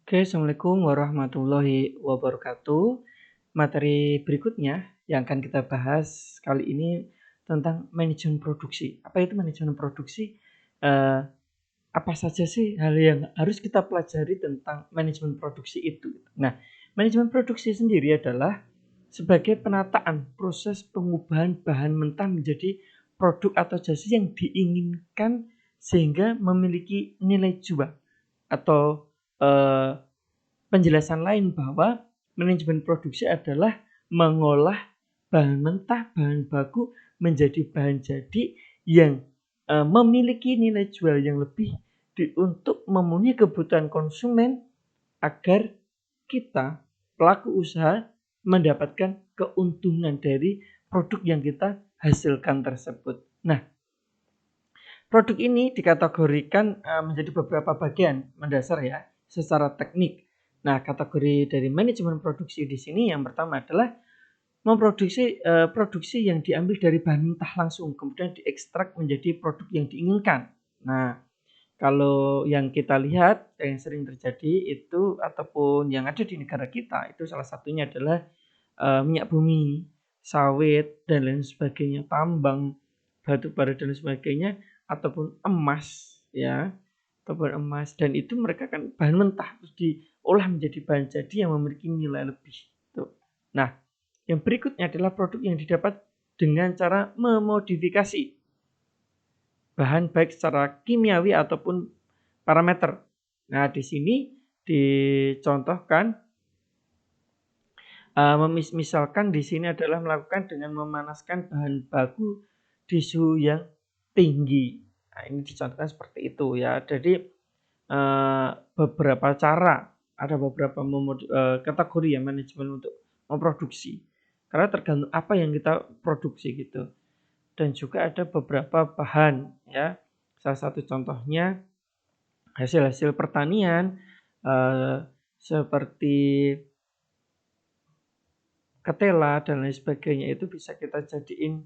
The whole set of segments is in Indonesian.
Oke, Assalamualaikum warahmatullahi wabarakatuh. Materi berikutnya yang akan kita bahas kali ini tentang manajemen produksi. Apa itu manajemen produksi? Eh, apa saja sih hal yang harus kita pelajari tentang manajemen produksi itu? Nah, manajemen produksi sendiri adalah sebagai penataan proses pengubahan bahan mentah menjadi produk atau jasa yang diinginkan sehingga memiliki nilai jual atau eh, penjelasan lain bahwa manajemen produksi adalah mengolah bahan mentah, bahan baku menjadi bahan jadi yang memiliki nilai jual yang lebih untuk memenuhi kebutuhan konsumen agar kita pelaku usaha mendapatkan keuntungan dari produk yang kita hasilkan tersebut. Nah, produk ini dikategorikan menjadi beberapa bagian mendasar ya, secara teknik. Nah, kategori dari manajemen produksi di sini yang pertama adalah memproduksi produksi yang diambil dari bahan mentah langsung, kemudian diekstrak menjadi produk yang diinginkan. Nah, kalau yang kita lihat yang sering terjadi itu ataupun yang ada di negara kita itu salah satunya adalah minyak bumi, sawit dan lain sebagainya, tambang, batu bara dan sebagainya ataupun emas ya, ataupun emas dan itu mereka kan bahan mentah terus diolah menjadi bahan jadi yang memiliki nilai lebih. Tuh. Nah, yang berikutnya adalah produk yang didapat dengan cara memodifikasi bahan baik secara kimiawi ataupun parameter. Nah, di sini dicontohkan misalkan di sini adalah melakukan dengan memanaskan bahan baku di suhu yang tinggi. Nah, ini dicontohkan seperti itu ya. Jadi beberapa cara, ada beberapa kategori ya manajemen untuk memproduksi. Karena tergantung apa yang kita produksi gitu. Dan juga ada beberapa bahan ya. Salah satu contohnya hasil-hasil pertanian seperti ketela dan lain sebagainya itu bisa kita jadiin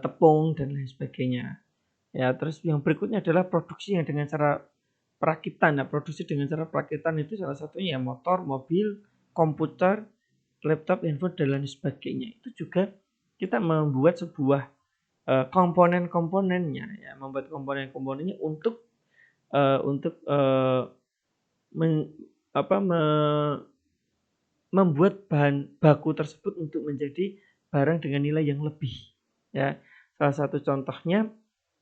tepung dan lain sebagainya. Ya, terus yang berikutnya adalah produksi yang dengan cara perakitan. Nah, produksi dengan cara perakitan itu salah satunya ya motor, mobil, komputer, laptop, handphone dan lain sebagainya. Itu juga kita membuat sebuah komponen-komponennya ya, membuat komponen-komponennya untuk membuat bahan baku tersebut untuk menjadi barang dengan nilai yang lebih. Ya, salah satu contohnya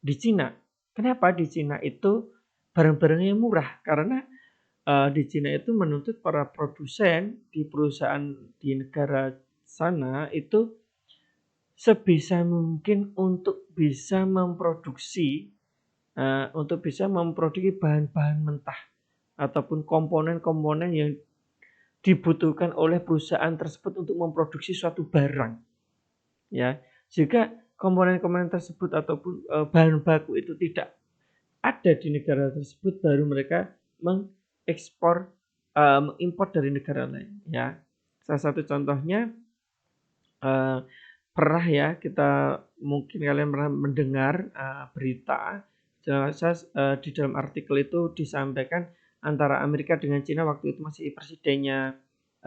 di Cina. Kenapa di Cina itu barang-barangnya murah? Karena di Cina itu menuntut para produsen di perusahaan di negara sana itu sebisa mungkin untuk bisa memproduksi bahan-bahan mentah ataupun komponen-komponen yang dibutuhkan oleh perusahaan tersebut untuk memproduksi suatu barang. Ya, jika komponen-komponen tersebut ataupun bahan baku itu tidak ada di negara tersebut, baru mereka mengimpor dari negara lain. Ya, salah satu contohnya pernah ya kita mungkin kalian pernah mendengar berita jelas di dalam artikel itu disampaikan antara Amerika dengan Cina waktu itu masih presidennya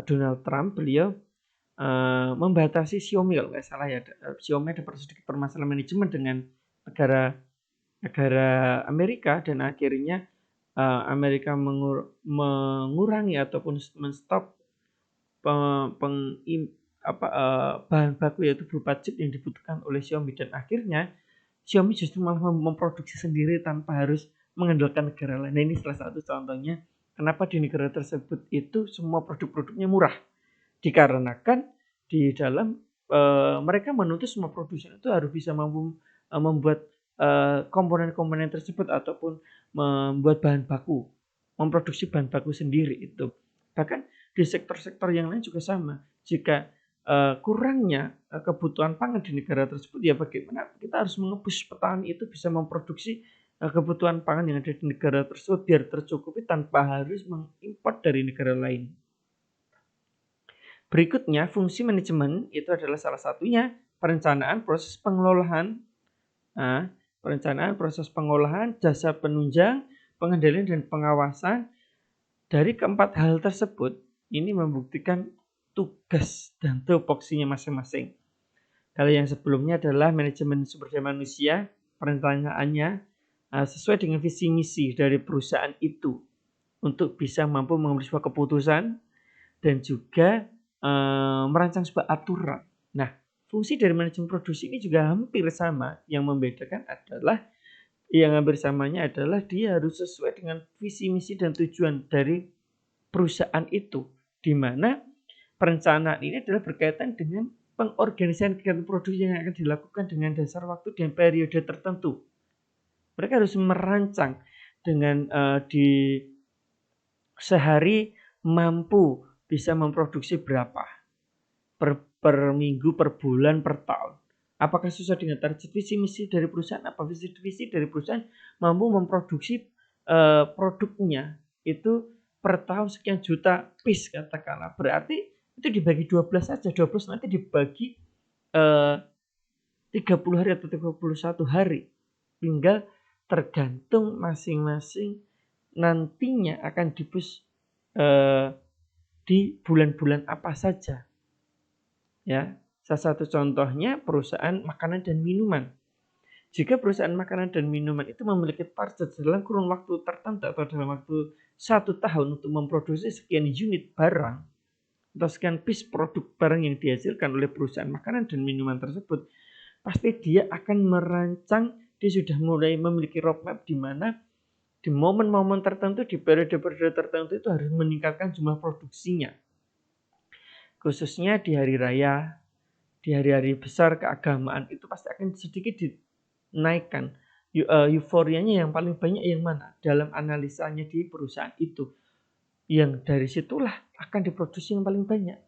Donald Trump, beliau membatasi Xiaomi kalau nggak salah ya. Xiaomi ada sedikit permasalahan manajemen dengan negara Amerika dan akhirnya Amerika mengurangi ataupun menstop bahan baku yaitu berupa chip yang dibutuhkan oleh Xiaomi dan akhirnya Xiaomi justru malah memproduksi sendiri tanpa harus mengandalkan negara lain. Nah, ini salah satu contohnya kenapa di negara tersebut itu semua produk-produknya murah. Dikarenakan di dalam mereka menuntut semua produsen itu harus bisa mampu membuat komponen-komponen tersebut ataupun membuat bahan baku, memproduksi bahan baku sendiri itu. Bahkan di sektor-sektor yang lain juga sama. Jika kurangnya kebutuhan pangan di negara tersebut, ya bagaimana kita harus mengepush petani itu bisa memproduksi kebutuhan pangan yang ada di negara tersebut biar tercukupi tanpa harus mengimpor dari negara lain. Berikutnya, fungsi manajemen itu adalah salah satunya perencanaan proses pengolahan, jasa penunjang, pengendalian dan pengawasan Dari keempat hal tersebut, ini membuktikan tugas dan tupoksinya masing-masing. Kalau yang sebelumnya adalah manajemen sumber daya manusia, perencanaannya sesuai dengan visi misi dari perusahaan itu untuk bisa mampu mengambil sebuah keputusan dan juga merancang sebuah aturan. Nah, fungsi dari manajemen produksi ini juga hampir sama. Yang membedakan adalah dia harus sesuai dengan visi misi dan tujuan dari perusahaan itu, di mana perencanaan ini adalah berkaitan dengan pengorganisasian kegiatan produksi yang akan dilakukan dengan dasar waktu dan periode tertentu. Mereka harus merancang dengan di sehari mampu bisa memproduksi berapa per minggu, per bulan, per tahun. Apakah sesuai dengan target visi misi dari perusahaan? Apa visi dari perusahaan mampu memproduksi produknya itu per tahun sekian juta piece katakanlah. Berarti itu dibagi 12 saja. 12 nanti dibagi 30 hari atau 31 hari. Tinggal tergantung masing-masing nantinya akan dibus di bulan-bulan apa saja. Ya, salah satu contohnya perusahaan makanan dan minuman. Jika perusahaan makanan dan minuman itu memiliki target dalam kurun waktu tertentu atau dalam waktu 1 tahun untuk memproduksi sekian unit barang atau sekian piece produk barang yang dihasilkan oleh perusahaan makanan dan minuman tersebut, pasti dia akan merancang, dia sudah mulai memiliki roadmap di mana di momen-momen tertentu, di periode-periode tertentu itu harus meningkatkan jumlah produksinya. Khususnya di hari raya, di hari-hari besar keagamaan itu pasti akan sedikit dinaikkan. Euforianya yang paling banyak yang mana? Dalam analisanya di perusahaan itu. Yang dari situlah akan diproduksi yang paling banyak.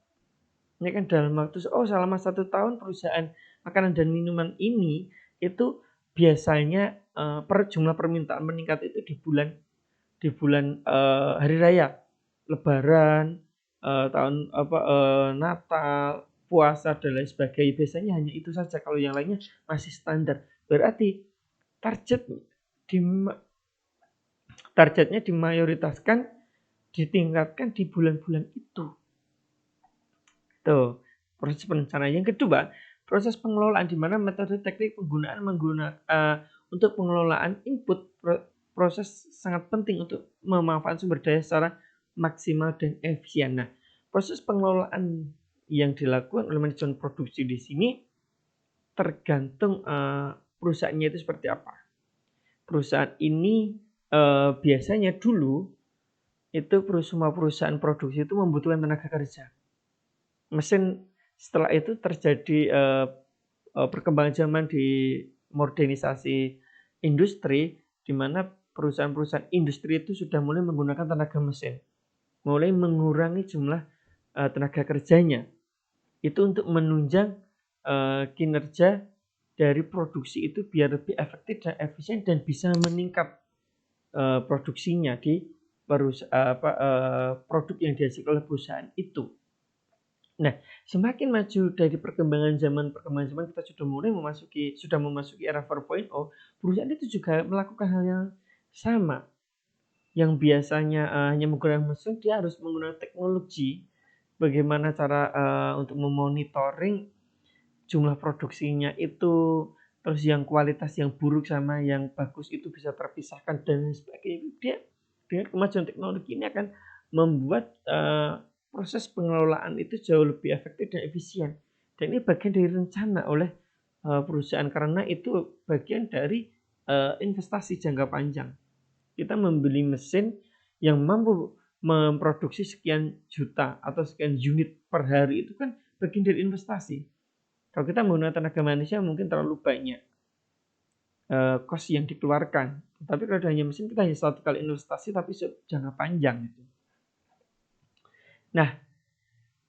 Ini kan dalam waktu selama 1 tahun perusahaan makanan dan minuman ini itu biasanya jumlah permintaan meningkat itu di bulan hari raya, Lebaran, Natal, puasa dan lain sebagainya. Biasanya hanya itu saja, kalau yang lainnya masih standar. Berarti targetnya dimayoritaskan, ditingkatkan di bulan-bulan itu. Tuh, proses perencanaan. Yang kedua, proses pengelolaan, di mana metode teknik untuk pengelolaan input. Proses sangat penting untuk memanfaatkan sumber daya secara maksimal dan efisien. Nah, proses pengelolaan yang dilakukan oleh manajemen produksi di sini tergantung perusahaannya itu seperti apa. Perusahaan ini biasanya dulu itu semua perusahaan produksi itu membutuhkan tenaga kerja. Mesin, setelah itu terjadi perkembangan zaman di modernisasi industri, di mana perusahaan-perusahaan industri itu sudah mulai menggunakan tenaga mesin, mulai mengurangi jumlah tenaga kerjanya. Itu untuk menunjang kinerja dari produksi itu biar lebih efektif dan efisien dan bisa meningkat produksinya di produk yang dihasilkan oleh perusahaan itu. Nah, semakin maju dari perkembangan zaman kita sudah memasuki era 4.0, perusahaan itu juga melakukan hal yang sama. Yang biasanya hanya menggunakan mesin, dia harus menggunakan teknologi. Bagaimana cara untuk memonitoring jumlah produksinya itu, terus yang kualitas yang buruk sama yang bagus itu bisa terpisahkan dan sebagainya. Dia dengan kemajuan teknologi ini akan membuat proses pengelolaan itu jauh lebih efektif dan efisien. Dan ini bagian dari rencana oleh perusahaan, karena itu bagian dari investasi jangka panjang. Kita membeli mesin yang mampu memproduksi sekian juta atau sekian unit per hari, itu kan bagian dari investasi. Kalau kita menggunakan tenaga manusia mungkin terlalu banyak cost yang dikeluarkan. Tapi kalau hanya mesin, kita hanya satu kali investasi tapi jangka panjang itu. Nah,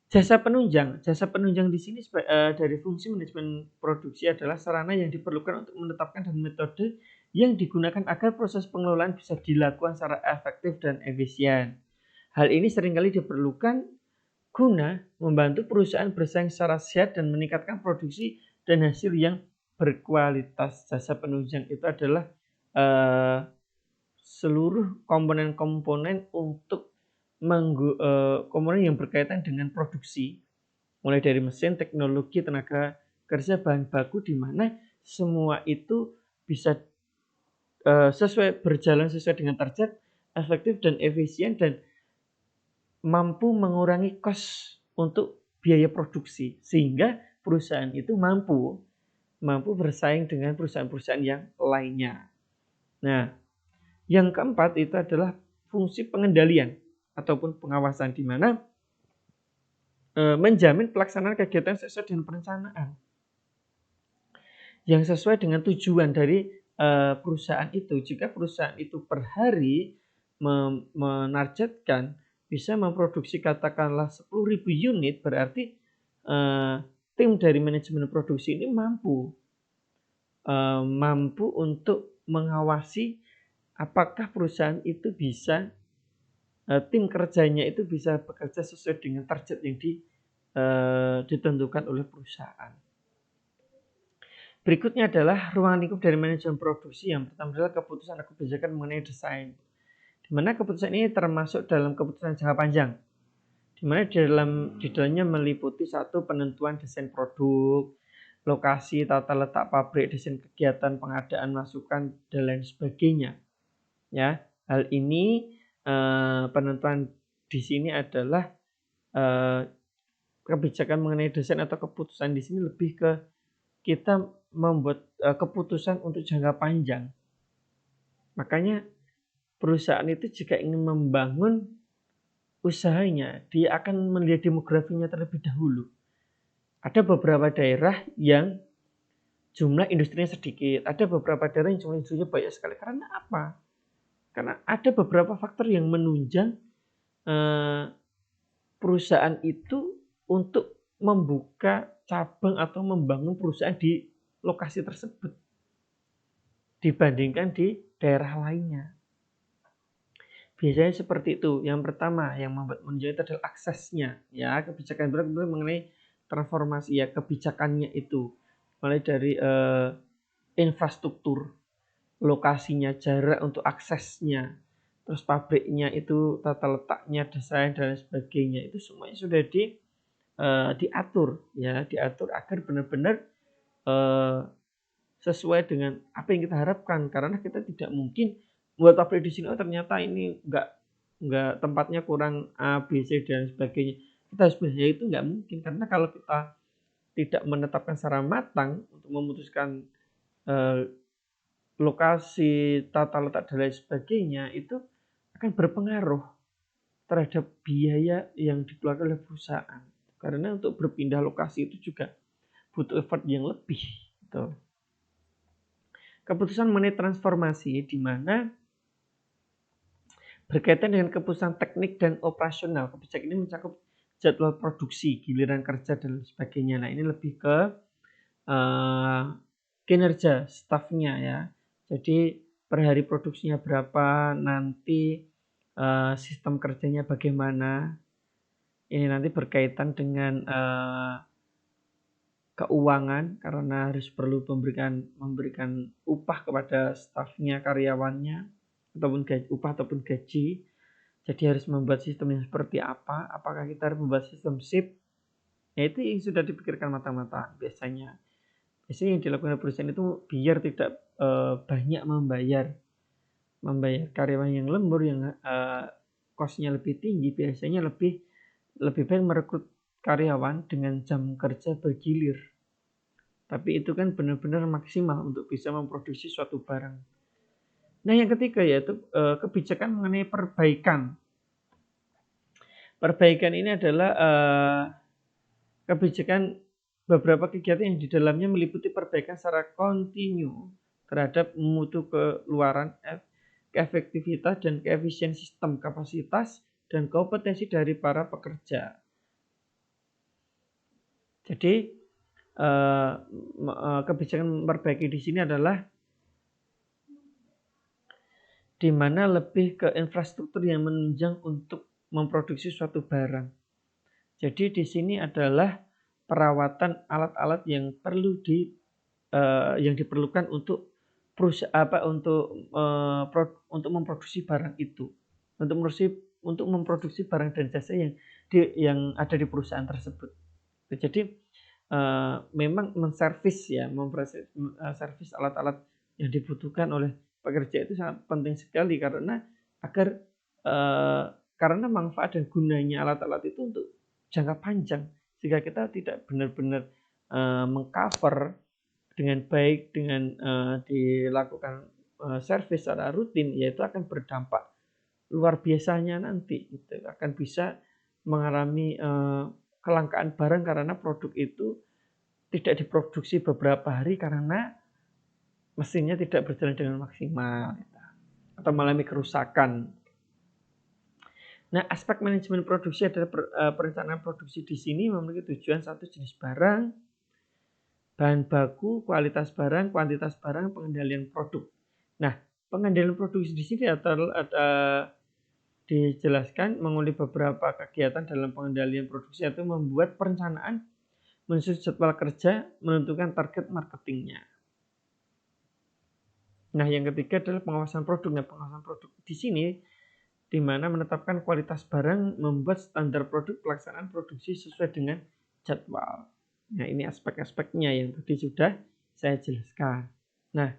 jasa penunjang di sini dari fungsi manajemen produksi adalah sarana yang diperlukan untuk menetapkan dan metode yang digunakan agar proses pengelolaan bisa dilakukan secara efektif dan efisien. Hal ini seringkali diperlukan guna membantu perusahaan bersaing secara sehat dan meningkatkan produksi dan hasil yang berkualitas. Jasa penunjang itu adalah seluruh komponen-komponen untuk komponen yang berkaitan dengan produksi, mulai dari mesin, teknologi, tenaga kerja, bahan baku, di mana semua itu bisa berjalan sesuai dengan target, efektif dan efisien, dan mampu mengurangi kos untuk biaya produksi, sehingga perusahaan itu mampu bersaing dengan perusahaan-perusahaan yang lainnya. Nah, yang keempat itu adalah fungsi pengendalian ataupun pengawasan, di mana menjamin pelaksanaan kegiatan sesuai dengan perencanaan yang sesuai dengan tujuan dari perusahaan itu. Jika perusahaan itu per hari menargetkan bisa memproduksi katakanlah 10.000 unit, berarti tim dari manajemen produksi ini mampu untuk mengawasi apakah perusahaan itu bisa, tim kerjanya itu bisa bekerja sesuai dengan target yang ditentukan oleh perusahaan. Berikutnya adalah ruang lingkup dari manajemen produksi. Yang pertama adalah keputusan atau kebijakan mengenai desain, di mana keputusan ini termasuk dalam keputusan jangka panjang, di mana di dalamnya meliputi satu, penentuan desain produk, lokasi, tata letak pabrik, desain kegiatan, pengadaan, masukan, dan lain sebagainya. Ya, hal ini penentuan di sini adalah kebijakan mengenai desain atau keputusan di sini lebih ke kita membuat keputusan untuk jangka panjang. Makanya perusahaan itu jika ingin membangun usahanya, dia akan melihat demografinya terlebih dahulu. Ada beberapa daerah yang jumlah industrinya sedikit, ada beberapa daerah yang jumlah industrinya banyak sekali. Karena apa? Karena ada beberapa faktor yang menunjang perusahaan itu untuk membuka cabang atau membangun perusahaan di lokasi tersebut dibandingkan di daerah lainnya. Biasanya seperti itu. Yang pertama yang membuat menunjang itu adalah aksesnya. Ya, kebijakan benar-benar mengenai transformasi, ya, kebijakannya itu mulai dari infrastruktur, lokasinya, jarak untuk aksesnya, terus pabriknya itu tata letaknya, desain dan sebagainya, itu semuanya sudah diatur, ya, diatur agar benar-benar sesuai dengan apa yang kita harapkan. Karena kita tidak mungkin buat pabrik di sini, ternyata ini enggak tempatnya kurang A, B, C dan sebagainya. Kita harus bisa, itu enggak mungkin, karena kalau kita tidak menetapkan secara matang untuk memutuskan lokasi, tata letak dan lain sebagainya, itu akan berpengaruh terhadap biaya yang dikeluarkan oleh perusahaan. Karena untuk berpindah lokasi itu juga butuh effort yang lebih. Gitu. Keputusan mengenai transformasi, di mana berkaitan dengan keputusan teknik dan operasional. Kebijakan ini mencakup jadwal produksi, giliran kerja dan sebagainya. Nah, ini lebih ke kinerja stafnya, ya. Jadi per hari produksinya berapa, nanti sistem kerjanya bagaimana. Ini nanti berkaitan dengan keuangan, karena harus perlu memberikan upah kepada stafnya, karyawannya, ataupun upah ataupun gaji. Jadi harus membuat sistem yang seperti apa? Apakah kita harus membuat sistem shift? Ya, itu yang sudah dipikirkan matang-matang biasanya. Biasanya yang dilakukan perusahaan itu biar tidak banyak membayar karyawan yang lembur, yang kosnya lebih tinggi, biasanya lebih baik merekrut karyawan dengan jam kerja bergilir. Tapi itu kan benar-benar maksimal untuk bisa memproduksi suatu barang. Nah, yang ketiga yaitu kebijakan mengenai perbaikan. Perbaikan ini adalah kebijakan beberapa kegiatan yang di dalamnya meliputi perbaikan secara kontinu terhadap mutu keluaran, keefektivitas dan keefisien sistem, kapasitas dan kompetensi dari para pekerja. Jadi kebijakan memperbaiki di sini adalah di mana lebih ke infrastruktur yang menunjang untuk memproduksi suatu barang. Jadi di sini adalah perawatan alat-alat yang yang diperlukan untuk untuk memproduksi barang itu, untuk untuk memproduksi barang dan jasa yang ada di perusahaan tersebut. Jadi memang menservis ya, servis alat-alat yang dibutuhkan oleh pekerja itu sangat penting sekali karena agar karena manfaat dan gunanya alat-alat itu untuk jangka panjang, sehingga kita tidak benar-benar mengcover dengan baik dengan dilakukan servis secara rutin, yaitu akan berdampak luar biasanya nanti gitu. Akan bisa mengalami kelangkaan barang karena produk itu tidak diproduksi beberapa hari karena mesinnya tidak berjalan dengan maksimal atau mengalami kerusakan. Nah, aspek manajemen produksi adalah perencanaan produksi di sini memiliki tujuan satu, jenis barang, bahan baku, kualitas barang, kuantitas barang, pengendalian produk. Nah, pengendalian produksi di sini ada dijelaskan menguli beberapa kegiatan dalam pengendalian produksi, yaitu membuat perencanaan, menyusun jadwal kerja, menentukan target marketingnya. Nah, yang ketiga adalah pengawasan produk. Nah, pengawasan produk di sini di mana menetapkan kualitas barang, membuat standar produk, pelaksanaan produksi sesuai dengan jadwal. Nah, ini aspek-aspeknya yang tadi sudah saya jelaskan. Nah,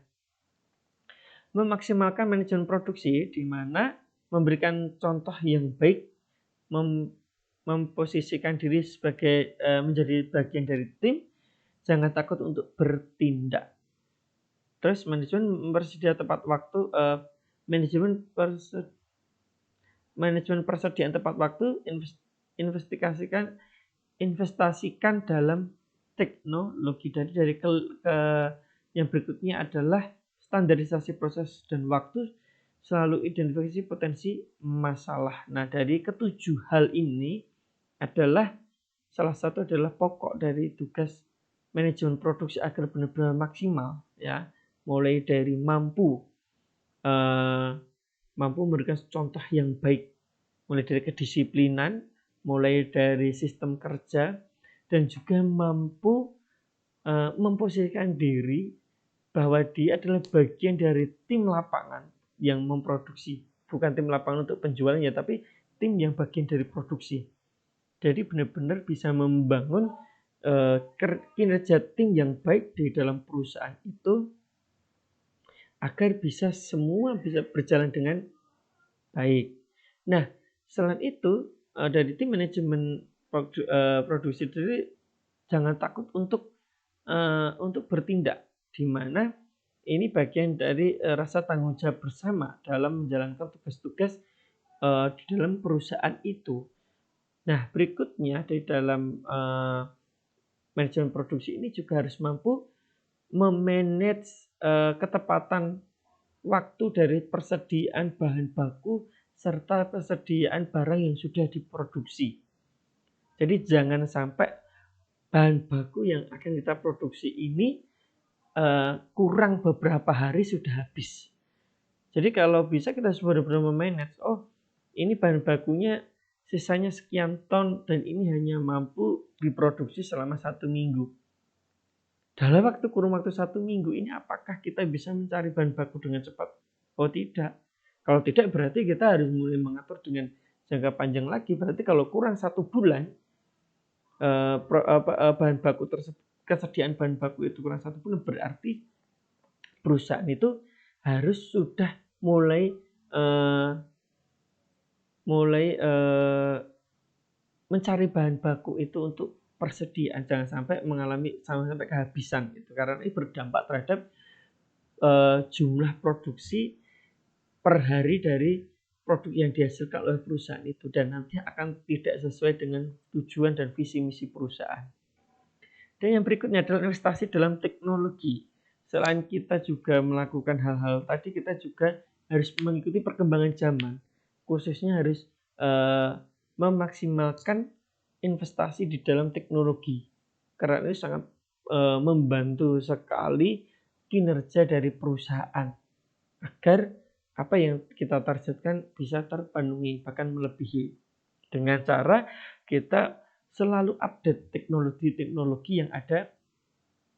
memaksimalkan manajemen produksi di mana memberikan contoh yang baik, memposisikan diri sebagai menjadi bagian dari tim, jangan takut untuk bertindak. Terus manajemen bersedia tepat waktu, manajemen persediaan tepat waktu, investasikan dalam teknologi. Dari yang berikutnya adalah standarisasi proses dan waktu, selalu identifikasi potensi masalah. Nah, dari ketujuh hal ini adalah salah satu adalah pokok dari tugas manajemen produksi agar benar-benar maksimal ya, mulai dari mampu memberikan contoh yang baik, mulai dari kedisiplinan, mulai dari sistem kerja, dan juga mampu memposisikan diri bahwa dia adalah bagian dari tim lapangan yang memproduksi, bukan tim lapangan untuk penjualannya, tapi tim yang bagian dari produksi. Jadi benar-benar bisa membangun kinerja tim yang baik di dalam perusahaan itu, agar bisa semua bisa berjalan dengan baik. Nah, selain itu dari tim manajemen produksi sendiri jangan takut untuk bertindak, di mana ini bagian dari rasa tanggung jawab bersama dalam menjalankan tugas-tugas di dalam perusahaan itu. Nah, berikutnya di dalam manajemen produksi ini juga harus mampu memanage ketepatan waktu dari persediaan bahan baku serta persediaan barang yang sudah diproduksi. Jadi jangan sampai bahan baku yang akan kita produksi ini kurang beberapa hari sudah habis. Jadi kalau bisa kita benar-benar memanage, ini bahan bakunya sisanya sekian ton dan ini hanya mampu diproduksi selama 1 minggu. Dalam kurun waktu 1 minggu ini apakah kita bisa mencari bahan baku dengan cepat? Oh tidak. Kalau tidak berarti kita harus mulai mengatur dengan jangka panjang lagi. Berarti kalau kurang 1 bulan bahan baku tersebut, kesediaan bahan baku itu kurang 1 bulan, berarti perusahaan itu harus sudah mulai mencari bahan baku itu untuk persediaan, jangan sampai sampai kehabisan gitu, karena ini berdampak terhadap jumlah produksi per hari dari produk yang dihasilkan oleh perusahaan itu, dan nanti akan tidak sesuai dengan tujuan dan visi misi perusahaan. Dan yang berikutnya adalah investasi dalam teknologi. Selain kita juga melakukan hal-hal tadi, kita juga harus mengikuti perkembangan zaman, khususnya harus memaksimalkan investasi di dalam teknologi, karena ini sangat membantu sekali kinerja dari perusahaan agar apa yang kita targetkan bisa terpenuhi, bahkan melebihi, dengan cara kita selalu update teknologi-teknologi yang ada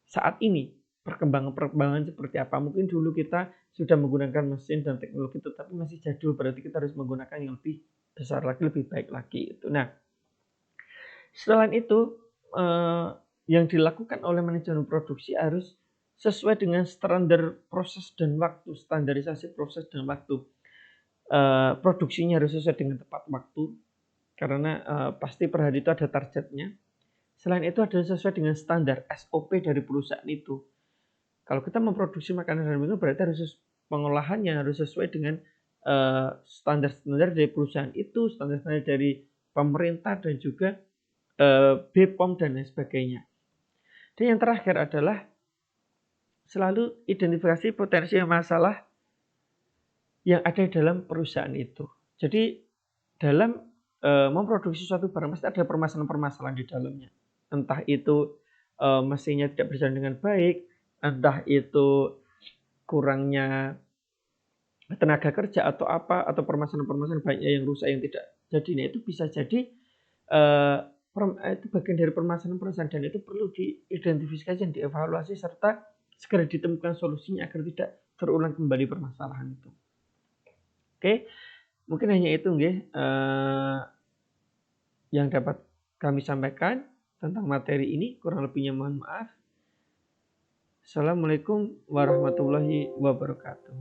saat ini, perkembangan seperti apa. Mungkin dulu kita sudah menggunakan mesin dan teknologi tetapi masih jadul, berarti kita harus menggunakan yang lebih besar lagi, lebih baik lagi itu. Nah, selain itu yang dilakukan oleh manajemen produksi harus sesuai dengan standar proses dan waktu, standarisasi proses dan waktu. Produksinya harus sesuai dengan tepat waktu, karena pasti per hari itu ada targetnya. Selain itu adalah sesuai dengan standar SOP dari perusahaan itu. Kalau kita memproduksi makanan dan minuman berarti harus pengolahannya harus sesuai dengan standar-standar dari perusahaan itu, standar-standar dari pemerintah dan juga BPOM dan lain sebagainya. Dan yang terakhir adalah selalu identifikasi potensi masalah yang ada dalam perusahaan itu. Jadi dalam memproduksi suatu barang pasti ada permasalahan-permasalahan di dalamnya. Entah itu mesinnya tidak berjalan dengan baik, entah itu kurangnya tenaga kerja atau apa, atau permasalahan-permasalahan baiknya yang rusak yang tidak jadi. Nah, itu bisa jadi itu bagian dari permasalahan-permasalahan dan itu perlu diidentifikasi dan dievaluasi serta segera ditemukan solusinya agar tidak terulang kembali permasalahan itu. Oke, mungkin hanya itu yang dapat kami sampaikan tentang materi ini. Kurang lebihnya mohon maaf. Assalamualaikum warahmatullahi wabarakatuh.